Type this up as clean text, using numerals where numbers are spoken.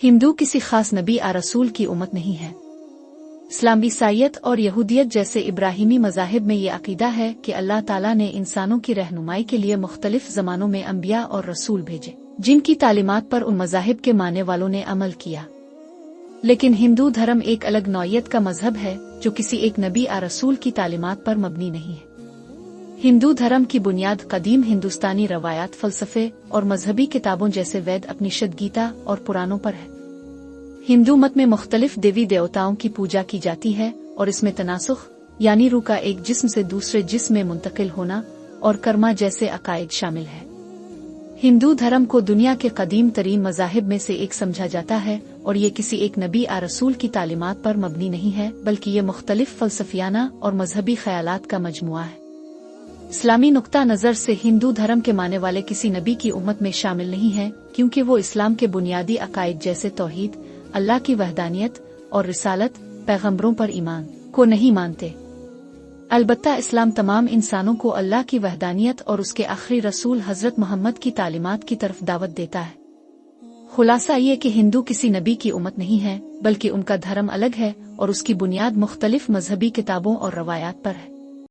हिंदू किसी खास नबी आ रसूल की उम्मत नहीं है। इस्लाम, ईसाईयत और यहूदियत जैसे इब्राहिमी मज़ाहिब में ये अकीदा है कि अल्लाह ताला ने इंसानों की रहनुमाई के लिए मुख्तलिफ ज़मानों में अंबिया और रसूल भेजे, जिनकी तालीमात पर उन मज़ाहिब के मानने वालों ने अमल किया। लेकिन हिंदू धर्म एक अलग नौइयत का मजहब है जो किसी एक नबी आ रसूल की तालीमात पर मबनी नहीं है। हिंदू धर्म की बुनियाद कदीम हिंदुस्तानी रवायात, फ़लसफ़े और मजहबी किताबों जैसे वेद, उपनिषद, गीता और पुराणों पर है। हिंदू मत में मुख्तलिफ देवी देवताओं की पूजा की जाती है और इसमें तनासुख यानी रूह का एक जिस्म से दूसरे जिस्म में मुंतकिल होना और कर्मा जैसे अकायद शामिल है। हिंदू धर्म को दुनिया के कदीम तरीन मज़ाहिब में से एक समझा जाता है और ये किसी एक नबी आ रसूल की तालीमात पर मबनी नहीं है, बल्कि ये मुख्तलिफ फ़लसफ़ियाना और मजहबी ख़यालात का मजमुआ है। इस्लामी नुक्ता नज़र से हिंदू धर्म के मानने वाले किसी नबी की उम्मत में शामिल नहीं हैं, क्योंकि वो इस्लाम के बुनियादी अकायद जैसे तौहीद, अल्लाह की वहदानियत और रिसालत, पैगंबरों पर ईमान को नहीं मानते। अलबत्ता इस्लाम तमाम इंसानों को अल्लाह की वहदानियत और उसके आखिरी रसूल हज़रत मोहम्मद की तालीमात की तरफ दावत देता है। खुलासा ये कि हिंदू किसी नबी की उम्मत नहीं है, बल्कि उनका धर्म अलग है और उसकी बुनियाद मुख्तलिफ मजहबी किताबों और रवायात पर है।